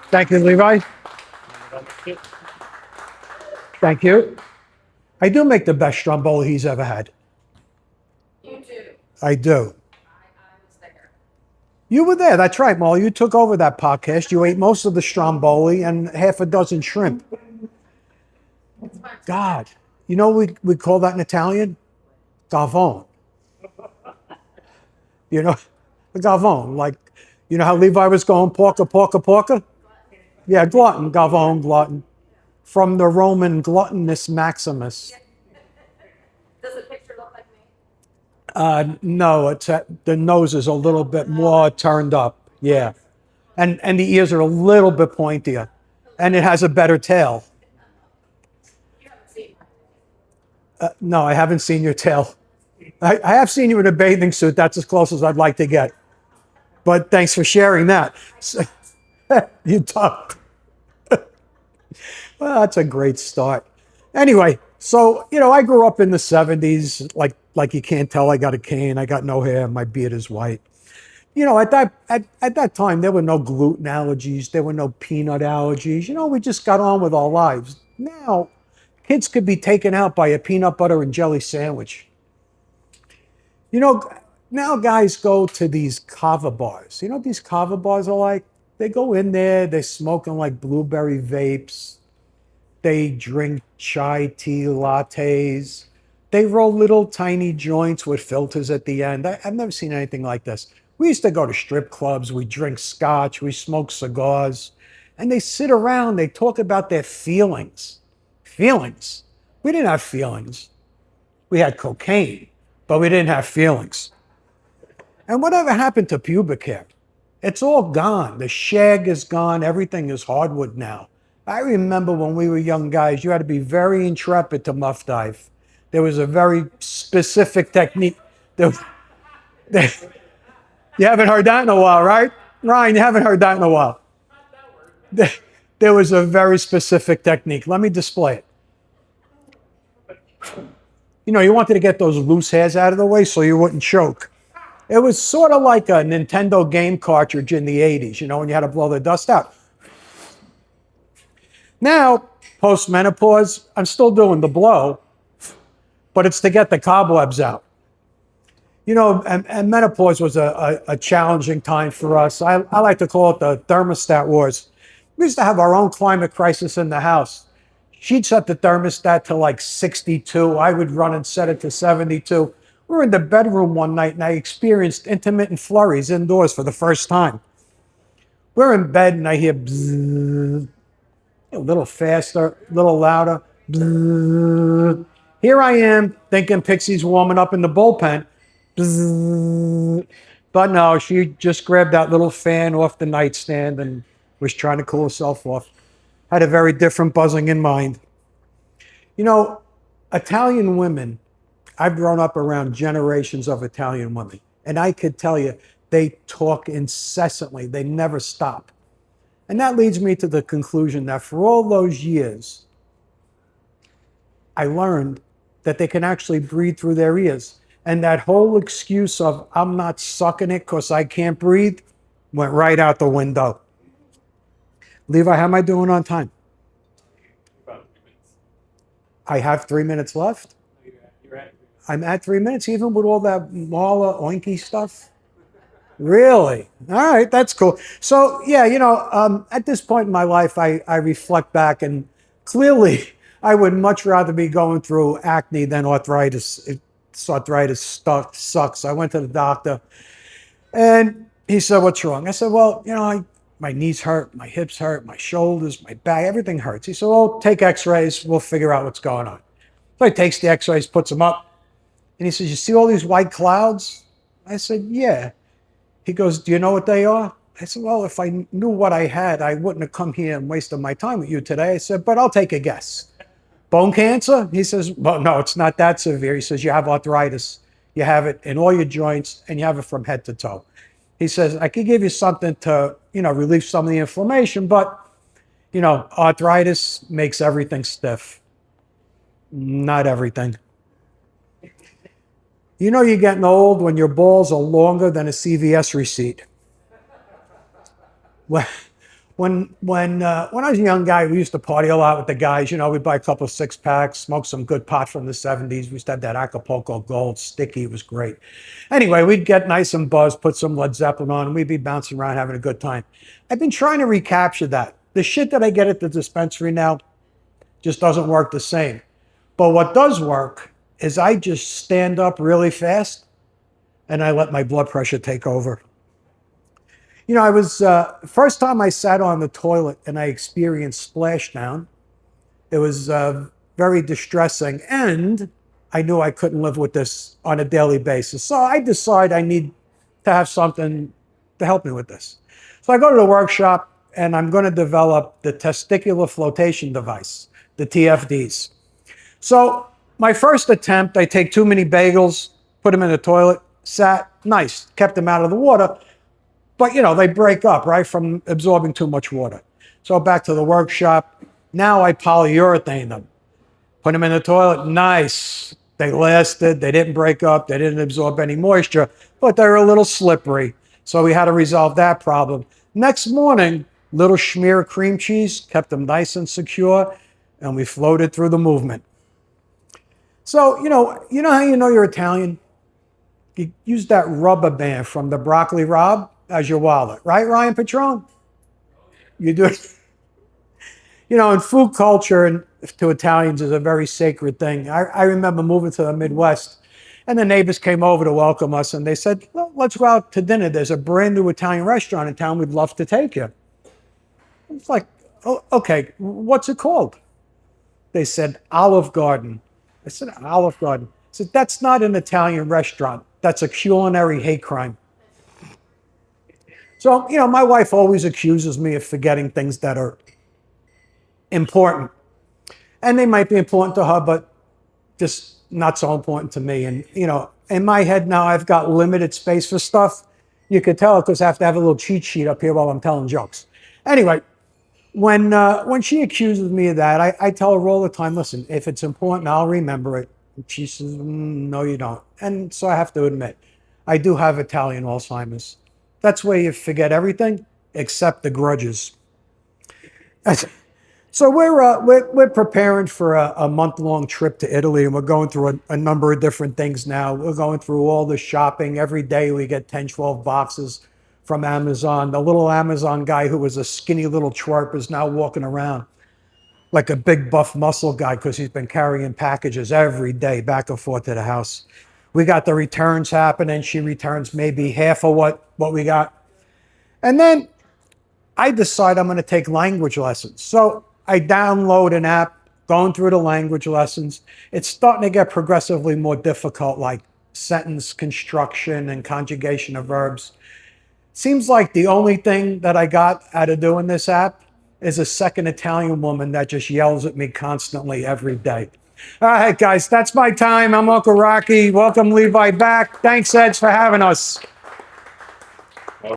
Thank you, Levi. Thank you. I do make the best stromboli he's ever had. You do. I do. I was there. You were there. That's right, Molly. You took over that podcast. You ate most of the stromboli and half a dozen shrimp. God. You know what we call that in Italian? Gavone. You know, the gavone. Like, you know how Levi was going, porca, porca, porca? Yeah, glutton, gavone, glutton. From the Roman gluttonous Maximus. Does the picture look like me? No, the nose is a little bit more turned up. Yeah. And the ears are a little bit pointier. And it has a better tail. You haven't seen No, I haven't seen your tail. I have seen you in a bathing suit. That's as close as I'd like to get. But thanks for sharing that. You talk. Well, that's a great start. Anyway, so I grew up in the 70s. Like you can't tell, I got a cane. I got no hair. My beard is white. At that time, there were no gluten allergies. There were no peanut allergies. We just got on with our lives. Now, kids could be taken out by a peanut butter and jelly sandwich. Now guys go to these kava bars. You know what these kava bars are like? They go in there, they're smoking like blueberry vapes. They drink chai tea lattes. They roll little tiny joints with filters at the end. I've never seen anything like this. We used to go to strip clubs. We drink scotch. We smoke cigars. And they sit around. They talk about their feelings. Feelings. We didn't have feelings. We had cocaine, but we didn't have feelings. And whatever happened to pubic hair? It's all gone. The shag is gone. Everything is hardwood now. I remember when we were young guys, you had to be very intrepid to muff dive. There was a very specific technique. You haven't heard that in a while, right? Ryan, you haven't heard that in a while. There was a very specific technique. Let me display it. You wanted to get those loose hairs out of the way so you wouldn't choke. It was sort of like a Nintendo game cartridge in the 80s, when you had to blow the dust out. Now, post-menopause, I'm still doing the blow, but it's to get the cobwebs out. And menopause was a challenging time for us. I like to call it the thermostat wars. We used to have our own climate crisis in the house. She'd set the thermostat to like 62. I would run and set it to 72. We were in the bedroom one night and I experienced intermittent flurries indoors for the first time. We're in bed and I hear bzzz, a little faster, a little louder. Bzzz. Here I am thinking Pixie's warming up in the bullpen. Bzzz. But no, she just grabbed that little fan off the nightstand and was trying to cool herself off. Had a very different buzzing in mind. Italian women, I've grown up around generations of Italian women, and I could tell you, they talk incessantly. They never stop. And that leads me to the conclusion that for all those years, I learned that they can actually breathe through their ears. And that whole excuse of, I'm not sucking it because I can't breathe, went right out the window. Levi, how am I doing on time? About 3 minutes. I have 3 minutes left. You're at 3 minutes. I'm at 3 minutes, even with all that Marla oinky stuff. Really? All right, that's cool. So, yeah, at this point in my life, I reflect back, and clearly I would much rather be going through acne than arthritis. Arthritis stuff sucks. I went to the doctor, and he said, "What's wrong?" I said, "Well, my knees hurt, my hips hurt, my shoulders, my back, everything hurts." He said, "Well, take x-rays. We'll figure out what's going on." So he takes the x-rays, puts them up, and he says, "You see all these white clouds?" I said, "Yeah." He goes, "Do you know what they are?" I said, "Well, if I knew what I had, I wouldn't have come here and wasted my time with you today." I said, "But I'll take a guess." "Bone cancer?" He says, "Well, no, it's not that severe." He says, "You have arthritis. You have it in all your joints, and you have it from head to toe." He says, "I could give you something to, relieve some of the inflammation, but, arthritis makes everything stiff." Not everything. You're getting old when your balls are longer than a CVS receipt. When when I was a young guy, we used to party a lot with the guys. You know, we'd buy a couple of six packs, smoke some good pot from the '70s. We used to have that Acapulco Gold sticky. It was great. Anyway, we'd get nice and buzzed, put some Led Zeppelin on, and we'd be bouncing around having a good time. I've been trying to recapture that. The shit that I get at the dispensary now just doesn't work the same. But what does work is I just stand up really fast and I let my blood pressure take over. You know, I was, first time I sat on the toilet and I experienced splashdown, it was very distressing, and I knew I couldn't live with this on a daily basis. So I decided I need to have something to help me with this. So I go to the workshop and I'm going to develop the testicular flotation device, the TFDs. So my first attempt, I take too many bagels, put them in the toilet, sat, nice, kept them out of the water. But, you know, they break up, right, from absorbing too much water. So back to the workshop. Now I polyurethane them. Put them in the toilet, nice. They lasted, they didn't break up, they didn't absorb any moisture, but they were a little slippery. So we had to resolve that problem. Next morning, little schmear of cream cheese, kept them nice and secure, and we floated through the movement. So, you know how you know you're Italian? You use that rubber band from the Broccoli Rob as your wallet, right, Ryan Patron? You do it. You know, and food culture and to Italians is a very sacred thing. I remember moving to the Midwest, and the neighbors came over to welcome us, and they said, well, let's go out to dinner. There's a brand new Italian restaurant in town. We'd love to take you. It's like, oh, okay, what's it called? They said, Olive Garden. I said, Olive Garden. I said, that's not an Italian restaurant. That's a culinary hate crime. So, you know, my wife always accuses me of forgetting things that are important. And they might be important to her, but just not so important to me. And, you know, in my head now, I've got limited space for stuff. You could tell because I have to have a little cheat sheet up here while I'm telling jokes. Anyway, when she accuses me of that, I tell her all the time, listen, if it's important, I'll remember it. And she says, no, you don't. And so I have to admit, I do have Italian Alzheimer's. That's where you forget everything except the grudges. So we're preparing for a month-long trip to Italy, and we're going through a number of different things now. We're going through all the shopping. Every day we get 10, 12 boxes from Amazon. The little Amazon guy who was a skinny little twerp is now walking around like a big buff muscle guy because he's been carrying packages every day back and forth to the house. We got the returns happening. She returns maybe half of what we got. And then I decide I'm going to take language lessons. So I download an app, going through the language lessons. It's starting to get progressively more difficult, like sentence construction and conjugation of verbs. Seems like the only thing that I got out of doing this app is a second Italian woman that just yells at me constantly every day. All right, guys, that's my time. I'm Uncle Rocky. Welcome Levi back. Thanks, Eds, for having us.